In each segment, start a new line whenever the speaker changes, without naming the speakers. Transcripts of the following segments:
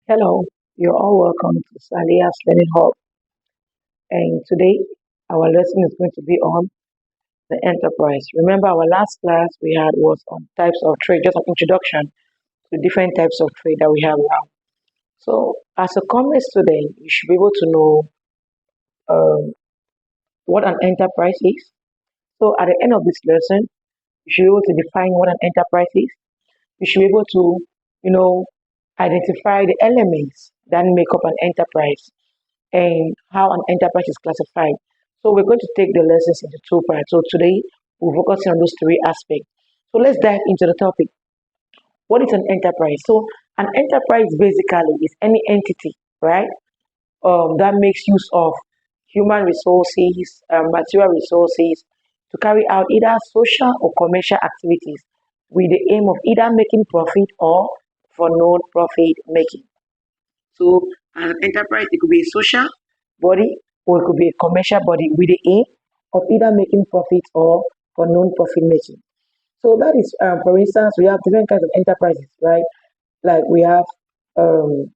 Hello, you're all welcome to Salia's Learning Hub. And today, our lesson is going to be on the enterprise. Remember, our last class we had was on types of trade, just an introduction to different types of trade that we have now. So, as a common student, you should be able to know um, what an enterprise is. So, at the end of this lesson, you should be able to define what an enterprise is. You should be able to, you know, identify the elements that make up an enterprise and how an enterprise is classified. So we're going to take the lessons into two parts. So today we'll focus on those three aspects. So let's dive into the topic. What is an enterprise? So an enterprise basically is any entity, right? That makes use of human resources, material resources to carry out either social or commercial activities with the aim of either making profit or for non-profit making. So an enterprise, it could be a social body or it could be a commercial body with the aim of either making profit or for non-profit making. So that is, for instance, we have different kinds of enterprises, right? Like we have um,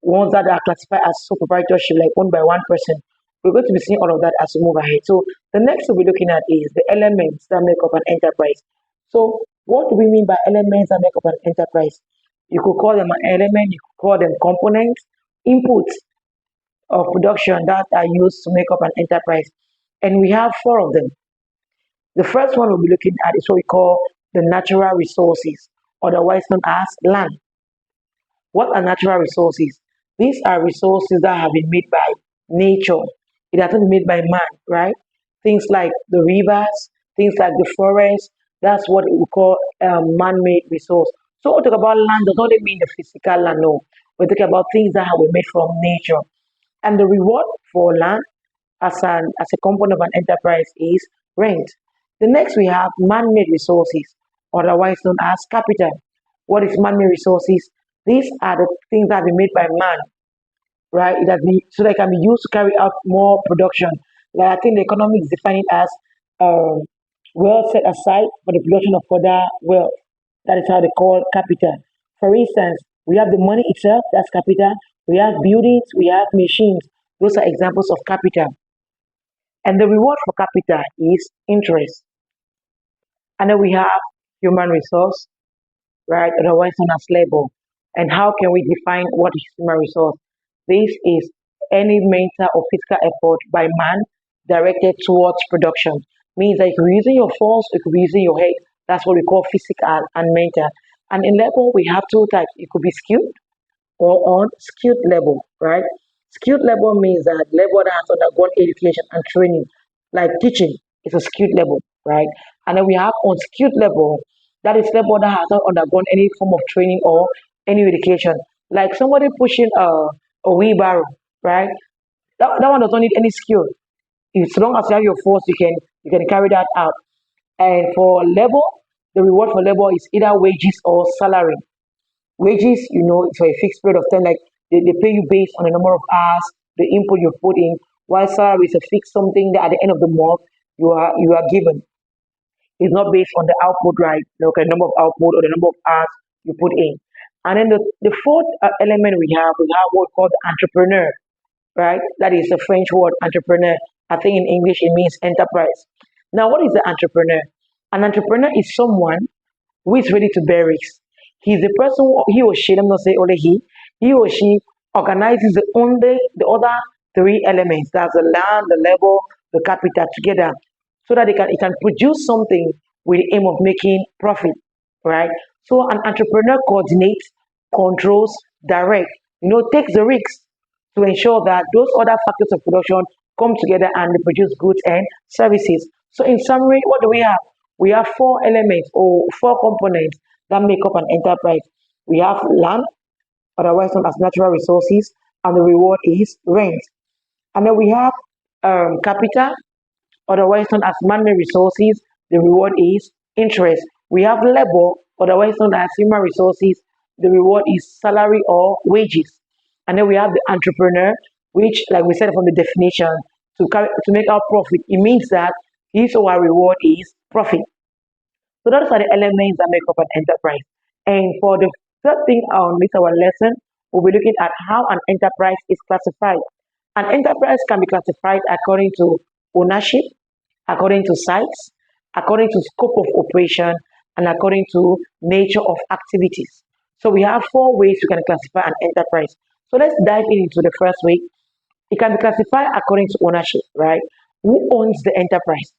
ones that are classified as sole proprietorship, like owned by one person. We're going to be seeing all of that as we move ahead. So the next we'll be looking at is the elements that make up an enterprise. So what do we mean by elements that make up an enterprise? You could call them an element, you could call them components, inputs of production that are used to make up an enterprise. And we have four of them. The first one we'll be looking at is what we call the natural resources, otherwise known as land. What are natural resources? These are resources that have been made by nature. It hasn't been made by man, right? Things like the rivers, things like the forest, that's what we call man-made resource. So when we talk about land does not mean the physical land, no. We're talking about things that have been made from nature. And the reward for land as a component of an enterprise is rent. The next we have man-made resources, otherwise known as capital. What is man-made resources? These are the things that have been made by man, right? So they can be used to carry out more production. Like I think the economics define it as um, wealth set aside for the production of further wealth. That is how they call capital. For instance, we have the money itself, that's capital. We have buildings, we have machines. Those are examples of capital. And the reward for capital is interest. And then we have human resource, right? Otherwise known as labor. And how can we define what is human resource? This is any mental or physical effort by man directed towards production. Means that you could be using your force, you could be using your head. That's what we call physical and mental. And in labor, we have two types. It could be skilled or unskilled labor, right? Skilled labor means that labor that has undergone education and training, like teaching, is a skilled labor, right? And then we have unskilled labor, that is labor that has not undergone any form of training or any education, like somebody pushing a wheelbarrow, right? That one does not need any skill. As long as you have your force, you can carry that out. And for labor, the reward for labor is either wages or salary. Wages, it's for a fixed period of time, like they pay you based on the number of hours, the input you put in, while salary is a fixed something that at the end of the month you are given. It's not based on the output, right? Okay, number of output or the number of hours you put in. And then the fourth element we have what we call the entrepreneur, right? That is the French word entrepreneur. I think in English it means enterprise. Now, what is the entrepreneur? An entrepreneur is someone who is ready to bear risks. He's the person he or she, let me not say only he or she organizes the other three elements. That's the land, the labor, the capital together, so that it can produce something with the aim of making profit, right? So an entrepreneur coordinates, controls, direct, takes the risks to ensure that those other factors of production come together and they produce goods and services. So, in summary, what do we have? We have four elements or four components that make up an enterprise. We have land, otherwise known as natural resources, and the reward is rent. And then we have capital, otherwise known as man-made resources. The reward is interest. We have labor, otherwise known as human resources. The reward is salary or wages. And then we have the entrepreneur, which, like we said from the definition, to make our profit, it means that his or her reward is profit. So those are the elements that make up an enterprise. And for the third thing on this our lesson, we'll be looking at how an enterprise is classified. An enterprise can be classified according to ownership, according to size, according to scope of operation, and according to nature of activities. So we have four ways we can classify an enterprise. So let's dive into the first way. It can be classified according to ownership, right? Who owns the enterprise?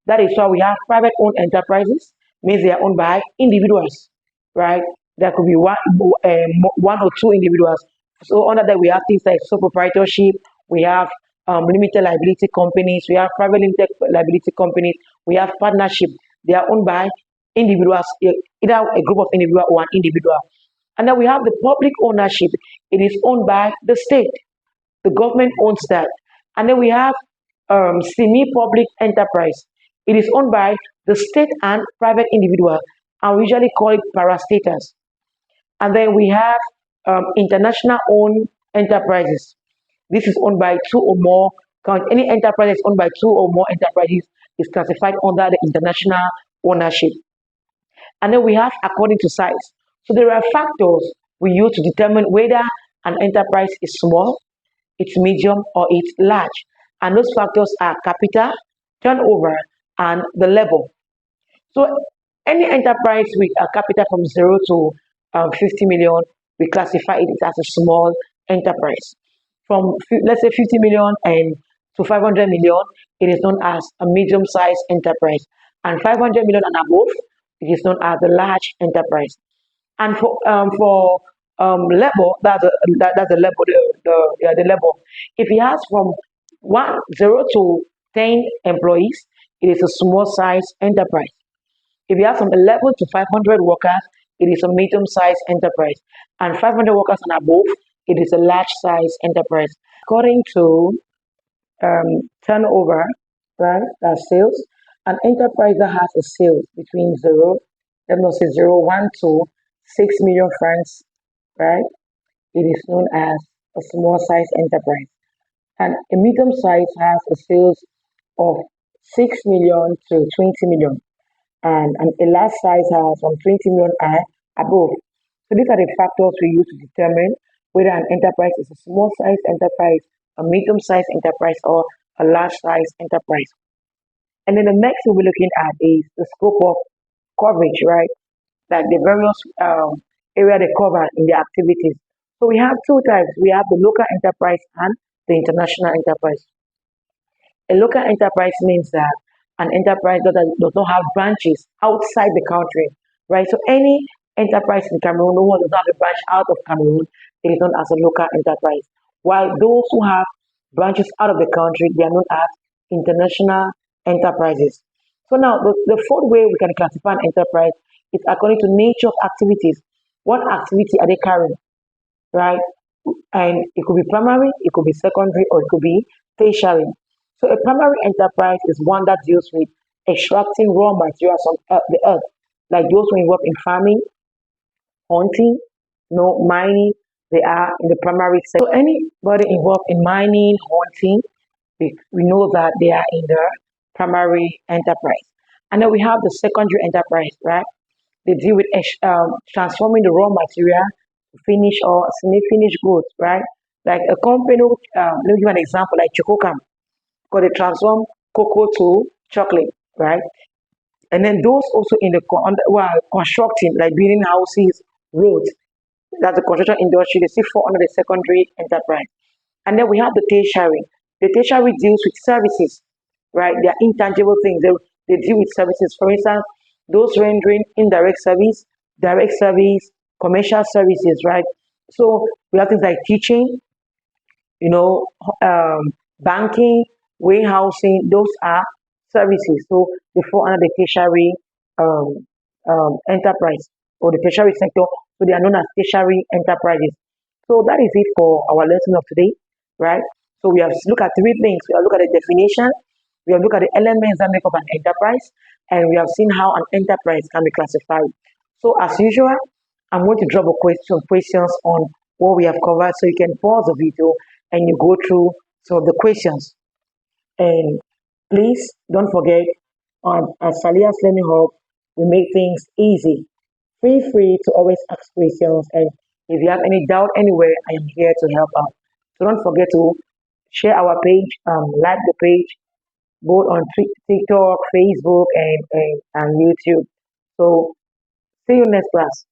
That is why we have private owned enterprises, means they are owned by individuals, right? There could be one or two individuals. So under that, we have things like sole proprietorship, we have limited liability companies, we have private limited liability companies, we have partnership. They are owned by individuals, either a group of individual or an individual. And then we have the public ownership. It is owned by the state. The government owns that. And then we have semi-public enterprise. It is owned by the state and private individual, and we usually call it parastatals. And then we have international owned enterprises. This is owned by two or more. Any enterprise is owned by two or more enterprises is classified under the international ownership. And then we have according to size. So there are factors we use to determine whether an enterprise is small, it's medium, or it's large. And those factors are capital, turnover, and the level. So any enterprise with a capital from 0 to 50 million, we classify it as a small enterprise. From let's say 50 million and to 500 million, it is known as a medium-sized enterprise. And 500 million and above, it is known as a large enterprise. And for level, that's the level, the level. If it has from 0 to 10 employees, it is a small size enterprise. If you have from 11 to 500 workers, it is a medium sized enterprise. And 500 workers and above, it is a large size enterprise. According to turnover, right, that's sales, an enterprise that has a sales between let me say 1 to 6 million francs, right, it is known as a small size enterprise. And a medium size has a sales of 6 million to 20 million, and a large size has from 20 million and above. So these are the factors we use to determine whether an enterprise is a small size enterprise, a medium size enterprise, or a large size enterprise. And then the next thing we're looking at is the scope of coverage, right? Like the various area they cover in their activities. So we have two types. We have the local enterprise and the international enterprise. A local enterprise means that an enterprise does not have branches outside the country, right? So any enterprise in Cameroon who does not have a branch out of Cameroon, it is known as a local enterprise. While those who have branches out of the country, they are known as international enterprises. So now the fourth way we can classify an enterprise is according to nature of activities. What activity are they carrying, right? And it could be primary, it could be secondary, or it could be tertiary. So a primary enterprise is one that deals with extracting raw materials from the earth, like those who involved in farming, hunting, mining. They are in the primary sector. So anybody involved in mining, hunting, we know that they are in the primary enterprise. And then we have the secondary enterprise, right? They deal with transforming the raw material to finish or semi-finished goods, right? Like a company, let me give an example, like Chococam, because they transform cocoa to chocolate, right? And then those also in the constructing, like building houses, roads, that's the construction industry, they still fall under the secondary enterprise. And then we have the tertiary. The tertiary deals with services, right? They are intangible things. They deal with services. For instance, those rendering indirect service, direct service, commercial services, right? So we have things like teaching, you know, banking, warehousing, those are services. So they fall under the tertiary enterprise or the tertiary sector. So they are known as tertiary enterprises. So that is it for our lesson of today, right? So we have looked at three things. We have looked at the definition, we have looked at the elements that make up an enterprise, and we have seen how an enterprise can be classified. So as usual, I'm going to drop some questions on what we have covered, so you can pause the video and you go through some of the questions. And please don't forget, at Salias Learning Hub, we make things easy. Feel free to always ask questions, and If you have any doubt anywhere, I am here to help out. So don't forget to share our page, like the page, both on TikTok, Facebook, and YouTube. So see you next class.